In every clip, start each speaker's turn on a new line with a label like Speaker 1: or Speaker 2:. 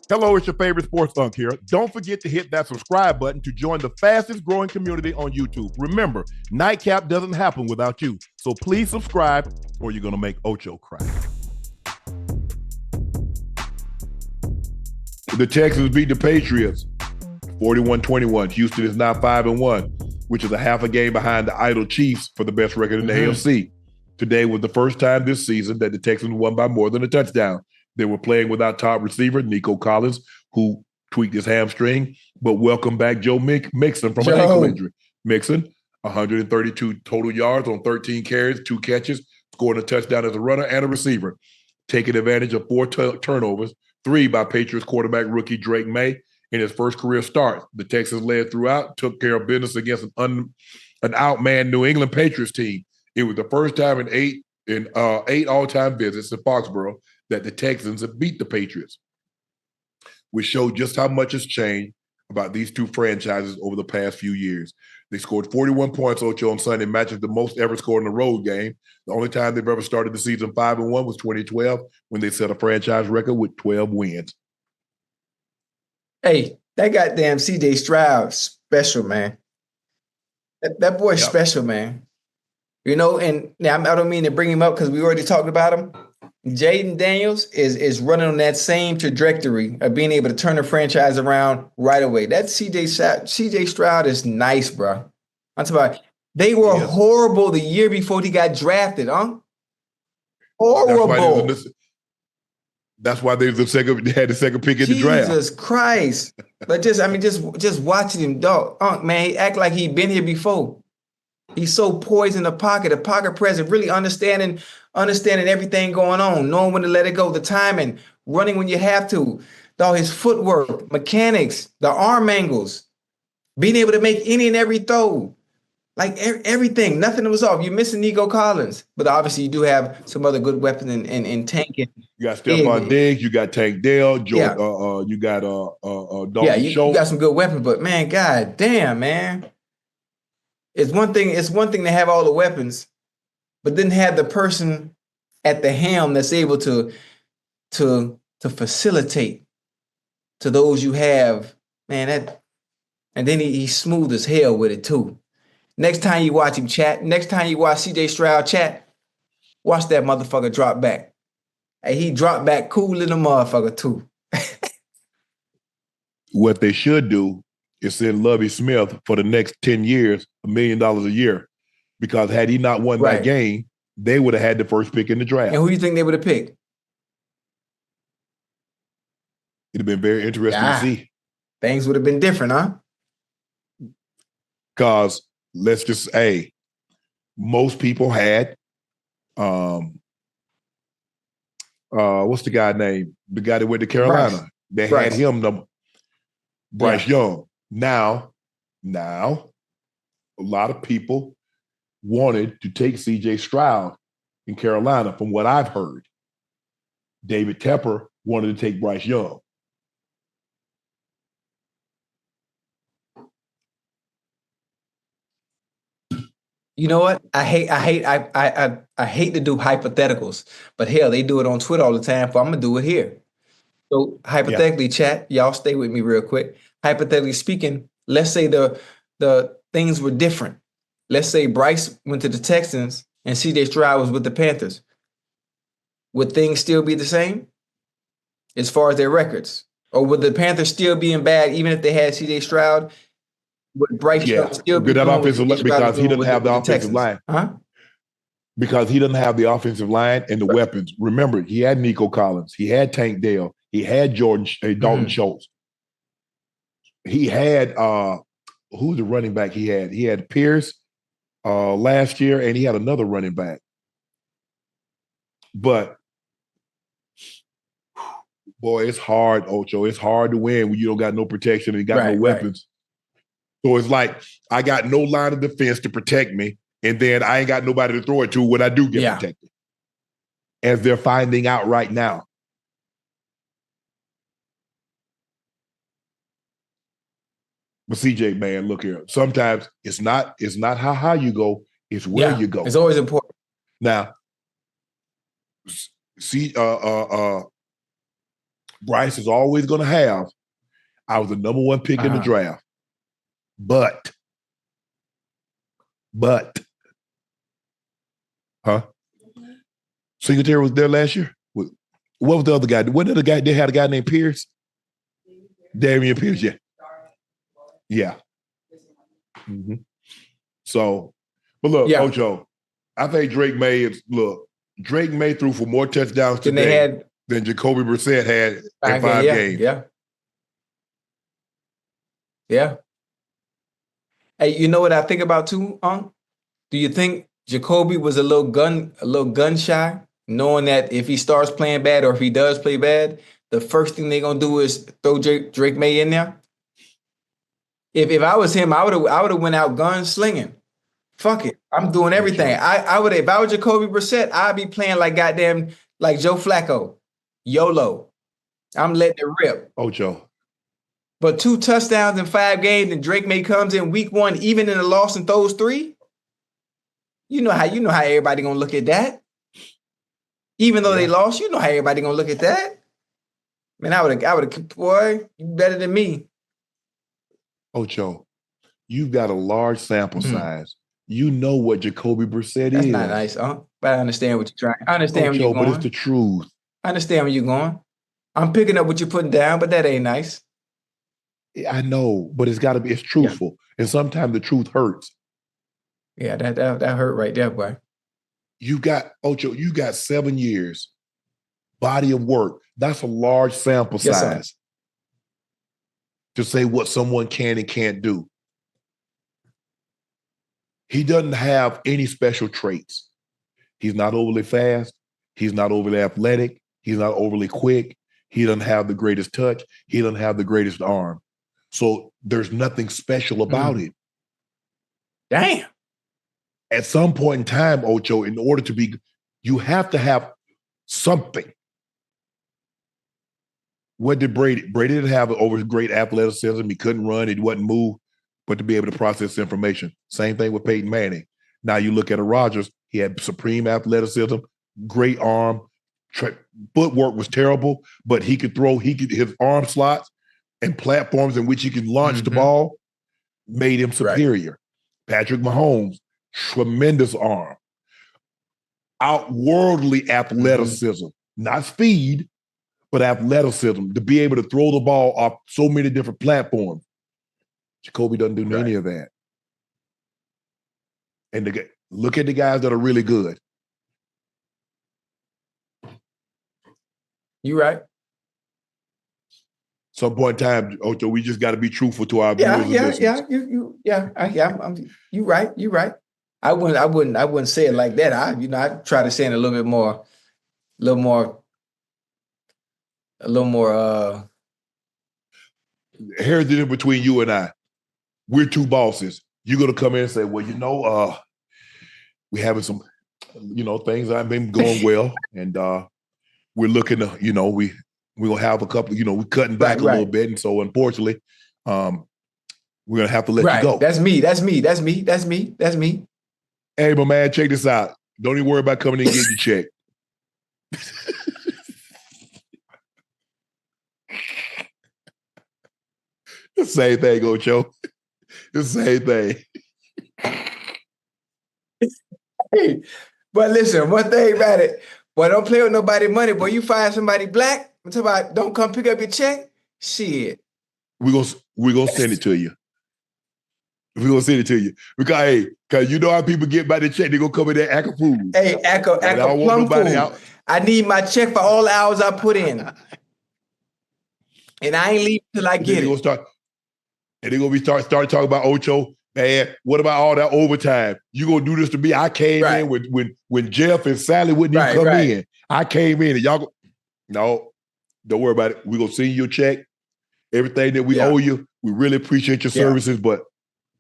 Speaker 1: Hello, it's your favorite sports Unc here. Don't forget to hit that subscribe button to join the fastest growing community on YouTube. Remember, Nightcap doesn't happen without you. So please subscribe or you're going to make Ocho cry. The Texans beat the Patriots 41-21. Houston is now 5-1, which is a half a game behind the idle Chiefs for the best record in the AFC. Today was the first time this season that the Texans won by more than a touchdown. They were playing without top receiver Nico Collins, who tweaked his hamstring, but welcome back Joe Mixon from an ankle injury. Mixon, 132 total yards on 13 carries, 2 catches, scoring a touchdown as a runner and a receiver, taking advantage of 4 turnovers, 3 by Patriots quarterback rookie Drake Maye in his first career start. The Texans led throughout, took care of business against an outmanned New England Patriots team. It was the first time in eight all-time visits in Foxborough that the Texans have beat the Patriots, which showed just how much has changed about these two franchises over the past few years. They scored 41 points, Ocho, on Sunday, matches the most ever scored in a road game. The only time they've ever started the season 5-1 was 2012, when they set a franchise record with 12 wins.
Speaker 2: Hey, that goddamn CJ Stroud, special, man. That boy's special, man. You know, and now I don't mean to bring him up because we already talked about him. Jaden Daniels is running on that same trajectory of being able to turn the franchise around right away. That CJ Stroud is nice, bro. I'm talking about they were horrible the year before he got drafted, huh? Horrible.
Speaker 1: That's why they had the second pick in the draft.
Speaker 2: Jesus Christ. But just watching him, dog, Unc, man, he act like he'd been here before. He's so poised in the pocket present, really understanding everything going on, knowing when to let it go, the timing, running when you have to. Dog, his footwork, mechanics, the arm angles, being able to make any and every throw. Like everything, nothing was off. You're missing Nico Collins, but obviously you do have some other good weapons in Tank.
Speaker 1: You got Stephon Diggs, you got Tank Dell, you got Dalton Schultz.
Speaker 2: You got some good weapons, but man, god damn, man. It's one thing to have all the weapons, but then have the person at the helm that's able to facilitate to those you have, man. And then he's smooth as hell with it too. Next time you watch him chat, next time you watch CJ Stroud chat, watch that motherfucker drop back. Hey, he dropped back cool in the motherfucker too.
Speaker 1: What they should do is send Lovie Smith for the next 10 years, $1 million a year, because had he not won that game, they would have had the first pick in the draft.
Speaker 2: And who do you think they would have picked?
Speaker 1: It'd have been very interesting to see.
Speaker 2: Things would have been different, huh?
Speaker 1: Because let's just say most people had what's the guy name? The guy that went to Carolina. They had him, Bryce Young. Now, a lot of people wanted to take CJ Stroud in Carolina, from what I've heard. David Tepper wanted to take Bryce Young.
Speaker 2: You know what? I hate to do hypotheticals, but hell, they do it on Twitter all the time. So I'm gonna do it here. So hypothetically, chat, y'all stay with me real quick. Hypothetically speaking, let's say the things were different. Let's say Bryce went to the Texans and CJ Stroud was with the Panthers. Would things still be the same as far as their records? Or would the Panthers still be in bad even if they had CJ Stroud? Would Bryce Young still be
Speaker 1: that offensive line, because he doesn't have the offensive line.
Speaker 2: Huh?
Speaker 1: Because he doesn't have the offensive line and the weapons. Remember, he had Nico Collins, he had Tank Dell, he had Dalton Schultz. He had who's the running back he had? He had Pierce last year, and he had another running back. But boy, it's hard, Ocho. It's hard to win when you don't got no protection and you got no weapons. So it's like I got no line of defense to protect me, and then I ain't got nobody to throw it to when I do get protected. As they're finding out right now. But CJ, man, look here. Sometimes it's not how high you go, it's where you go.
Speaker 2: It's always important.
Speaker 1: Now, see, Bryce is always going to have, I was the number one pick in the draft. But, Singletary was there last year? What was the other guy? What other guy? They had a guy named Pierce? Damian Pierce, yeah. Yeah. Mm-hmm. So, but look, Ocho, I think Drake Maye threw for more touchdowns today than Jacoby Brissett had in 5 games.
Speaker 2: Yeah. Hey, you know what I think about too, Unc? Do you think Jacoby was a little gun shy, knowing that if he starts playing bad or if he does play bad, the first thing they're gonna do is throw Drake Maye in there? If I was him, I would have went out gun slinging. Fuck it, I'm doing everything. I would, if I was Jacoby Brissett, I'd be playing like goddamn like Joe Flacco, YOLO. I'm letting it rip.
Speaker 1: Ocho.
Speaker 2: But 2 touchdowns in 5 games, and Drake Maye comes in week 1, even in the loss, and throws 3. You know how everybody gonna look at that. Even though they lost, you know how everybody gonna look at that. Man, I would have, boy, you better than me.
Speaker 1: Ocho, you've got a large sample size. You know what Jacoby Brissett is.
Speaker 2: That's not nice, but I understand what you're trying. I understand where you're going.
Speaker 1: But it's the truth.
Speaker 2: I understand where you're going. I'm picking up what you're putting down, but that ain't nice.
Speaker 1: I know, but it's truthful. And sometimes the truth hurts.
Speaker 2: Yeah, that hurt right there, boy.
Speaker 1: You got 7 years, body of work. That's a large sample size to say what someone can and can't do. He doesn't have any special traits. He's not overly fast. He's not overly athletic. He's not overly quick. He doesn't have the greatest touch. He doesn't have the greatest arm. So there's nothing special about it.
Speaker 2: Damn.
Speaker 1: At some point in time, Ocho, in order to be, you have to have something. What did Brady? Brady didn't have over great athleticism. He couldn't run. He wasn't move, but to be able to process information. Same thing with Peyton Manning. Now you look at a Rodgers. He had supreme athleticism, great arm. Footwork was terrible, but he could throw. His arm slots and platforms in which he could launch the ball made him superior. Patrick Mahomes, tremendous arm. Outworldly athleticism, not speed, but athleticism to be able to throw the ball off so many different platforms. Jacoby doesn't do any of that. And look at the guys that are really good.
Speaker 2: You right.
Speaker 1: Some point in time, Ocho, we just got to be truthful to our viewers.
Speaker 2: You right. I wouldn't say it like that. I try to say it a little more.
Speaker 1: Here's the difference between you and I. We're 2 bosses. You're gonna come in and say, well, we having some, things that have been going well, and we're looking to, we're gonna have a couple, we're cutting back a little bit. And so unfortunately, we're gonna have to let you go.
Speaker 2: That's me.
Speaker 1: Hey, my man, check this out. Don't even worry about coming in and getting your check. The same thing, Ocho. The same thing.
Speaker 2: Hey, but listen, one thing about it, boy, don't play with nobody money. Boy, you find somebody black, I'm talking about don't come pick up your check. Shit.
Speaker 1: We're gonna send it to you. We're gonna send it to you. Because you know how people get by the check, they're gonna come in there act a fool.
Speaker 2: Hey, act a plum fool. I need my check for all the hours I put in. And I ain't leaving till I get it.
Speaker 1: They're gonna start talking about Ocho. Man, what about all that overtime? You gonna do this to me? I came in when Jeff and Sally wouldn't even come in. I came in and y'all no, don't worry about it. We're gonna send you your check. Everything that we owe you, we really appreciate your services, but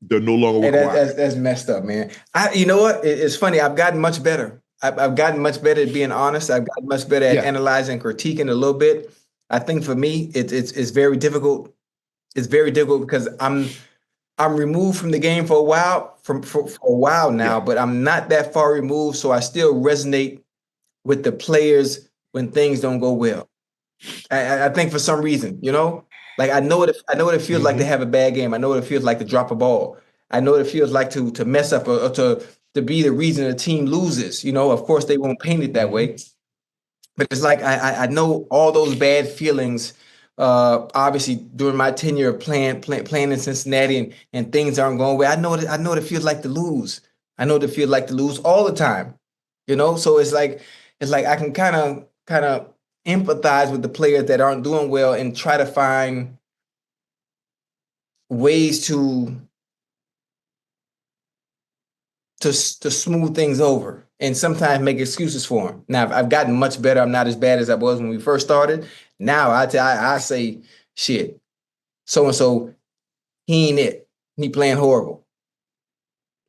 Speaker 1: they're no longer required.
Speaker 2: That's messed up, man. You know what? It's funny. I've gotten much better. I've gotten much better at being honest. I've gotten much better at analyzing, critiquing a little bit. I think for me, it's very difficult. It's very difficult because I'm removed from the game for a while now, but I'm not that far removed, so I still resonate with the players when things don't go well. I think for some reason, like I know what it feels like to have a bad game. I know what it feels like to drop a ball. I know what it feels like to mess up or to be the reason the team loses. Of course they won't paint it that way, but it's like I know all those bad feelings. Obviously during my tenure of playing in Cincinnati and things aren't going well. I know what it feels like to lose. I know what it feels like to lose all the time. So it's like I can kind of empathize with the players that aren't doing well and try to find ways to smooth things over and sometimes make excuses for them. Now I've gotten much better. I'm not as bad as I was when we first started. Now I say, shit, so and so, he ain't it. He playing horrible.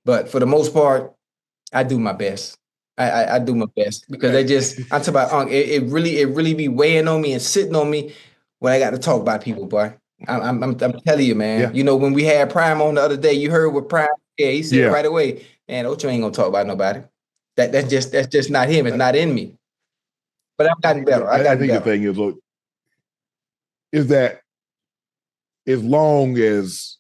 Speaker 2: But for the most part, I do my best. I do my best because I'm talking about Unc. It really be weighing on me and sitting on me when I got to talk about people, boy. I'm telling you, man.
Speaker 1: Yeah.
Speaker 2: When we had Prime on the other day, you heard what Prime. Yeah, he said right away, man, Ocho ain't gonna talk about nobody. That's just not him. It's not in me. But I've gotten better.
Speaker 1: I think the thing is that as long as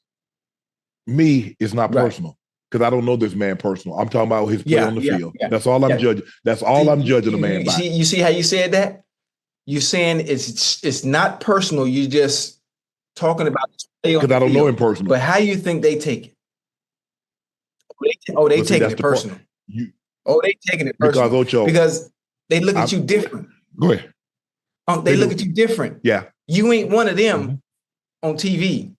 Speaker 1: me, it's not personal. Because I don't know this man personal. I'm talking about his play on the field. Yeah. That's all I'm judging. That's all I'm judging the man by.
Speaker 2: You see how you said that? You're saying it's not personal. You just talking about his play on the field.
Speaker 1: Because I don't know him personally.
Speaker 2: But how you think they take it? They taking it personal. They taking it personal.
Speaker 1: Because Ocho.
Speaker 2: Because they look at you different.
Speaker 1: Go ahead.
Speaker 2: They look at you different.
Speaker 1: Yeah.
Speaker 2: You ain't one of them on TV.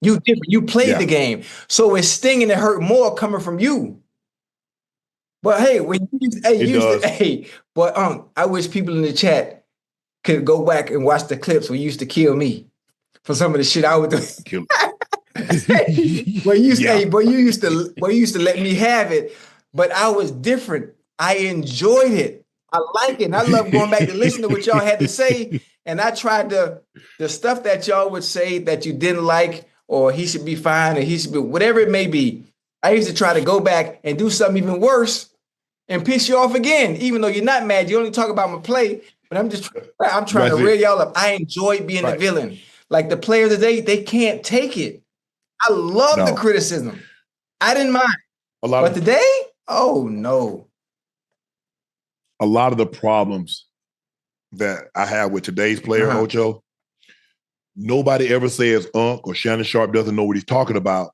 Speaker 2: You different. You played the game. So it's stinging and hurt more coming from you. But hey, when but I wish people in the chat could go back and watch the clips where you used to kill me for some of the shit I would do. You used to let me have it, but I was different. I enjoyed it. I like it. And I love going back to listen to what y'all had to say. And I tried the stuff that y'all would say that you didn't like, or he should be fine, or he should be whatever it may be. I used to try to go back and do something even worse and piss you off again, even though you're not mad. You only talk about my play, but I'm trying to rear y'all up. I enjoy being the villain. Like the players today, they can't take it. I love the criticism. I didn't mind. But today, oh no.
Speaker 1: A lot of the problems that I have with today's player, Ocho, nobody ever says Unc or Shannon Sharpe doesn't know what he's talking about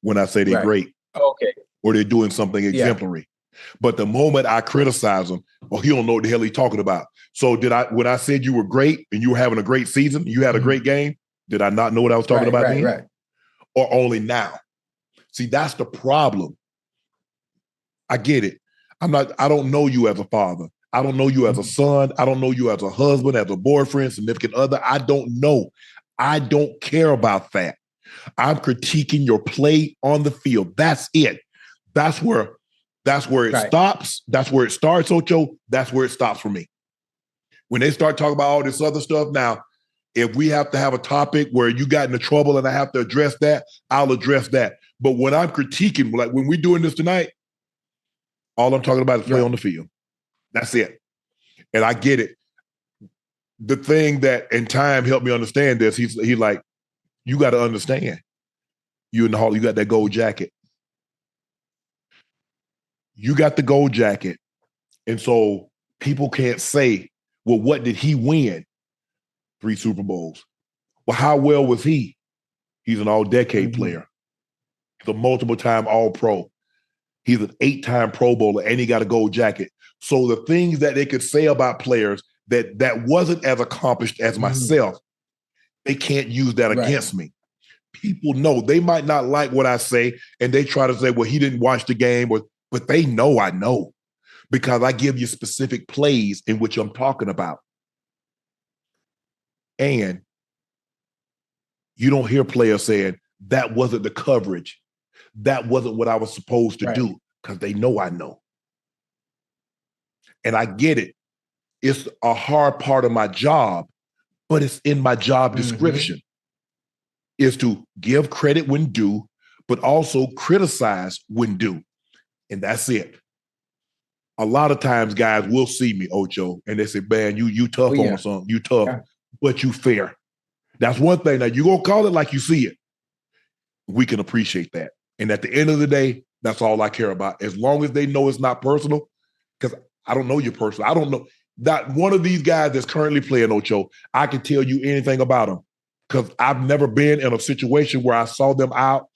Speaker 1: when I say they're great.
Speaker 2: Okay.
Speaker 1: Or they're doing something exemplary. But the moment I criticize him, he don't know what the hell he's talking about. So when I said you were great and you were having a great season, you had a great game, did I not know what I was talking about then?
Speaker 2: Right.
Speaker 1: Or only now? See, that's the problem. I get it. I don't know you as a father. I don't know you as a son. I don't know you as a husband, as a boyfriend, significant other. I don't know. I don't care about that. I'm critiquing your play on the field. That's it. That's where it stops. That's where it starts, Ocho. That's where it stops for me. When they start talking about all this other stuff, now, if we have to have a topic where you got into trouble and I have to address that, I'll address that. But when I'm critiquing, like when we're doing this tonight, all I'm talking about is play on the field. That's it. And I get it. The thing that in time helped me understand this, he's like, you got to understand. You in the hall, you got that gold jacket. You got the gold jacket. And so people can't say, well, what did he win? 3 Super Bowls. Well, how well was he? He's an all-decade player. He's a multiple-time All-Pro. He's an 8-time Pro Bowler, and he got a gold jacket. So the things that they could say about players that wasn't as accomplished as myself, they can't use that against me. People know. They might not like what I say, and they try to say, well, he didn't watch the game, but they know I know because I give you specific plays in which I'm talking about. And you don't hear players saying, that wasn't the coverage. That wasn't what I was supposed to do, because they know I know. And I get it. It's a hard part of my job, but it's in my job description, is to give credit when due, but also criticize when due. And that's it. a lot of times guys will see me, Ocho, and they say, man, you tough on something. You tough, but you fair. That's one thing. Now, you're going to call it like you see it. We can appreciate that. And at the end of the day, that's all I care about. As long as they know it's not personal, because I don't know you personally. I don't know. Not one of these guys that's currently playing, Ocho, I can tell you anything about them because I've never been in a situation where I saw them out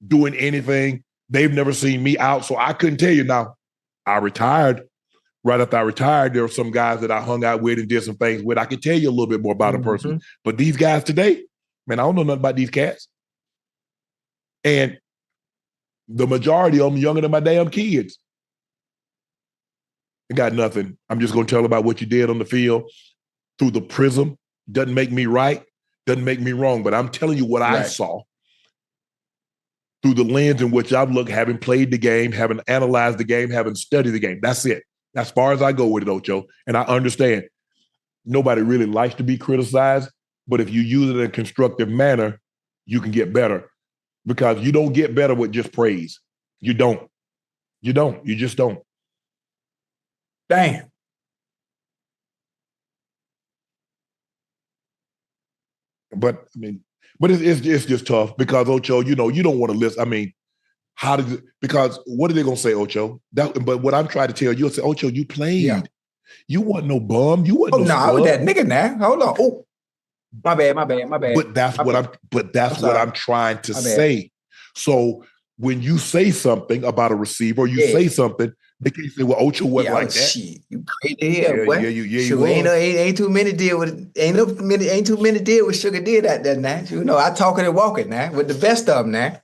Speaker 1: doing anything. They've never seen me out, so I couldn't tell you. Now, I retired. Right after I retired, there were some guys that I hung out with and did some things with. I could tell you a little bit more about them personally. But these guys today, man, I don't know nothing about these cats. And the majority of them younger than my damn kids. I got nothing. I'm just going to tell about what you did on the field through the prism. Doesn't make me right, doesn't make me wrong, but I'm telling you what I saw through the lens in which I've looked, having played the game, having analyzed the game, having studied the game. That's it. As far as I go with it, Ocho. And I understand nobody really likes to be criticized, but if you use it in a constructive manner, you can get better because you don't get better with just praise. You don't. You don't. You just don't.
Speaker 2: Damn.
Speaker 1: But I mean, it's just tough because Ocho, you know, you don't want to listen. I mean, how did it, because what are they gonna say, Ocho? But what I'm trying to tell you, say, Ocho, you played. Yeah. You wasn't no bum. You wasn't no
Speaker 2: I was that nigga now. Hold on. Oh, my bad.
Speaker 1: But that's what I'm trying to say. So when you say something about a receiver, or you say something, they can't say, well, Ocho wasn't like that.
Speaker 2: Shit, you crazy here, boy.
Speaker 1: You
Speaker 2: ain't too many deal with ain't too many deal with Sugar did that now. You know, I talking and walking now with the best of them now.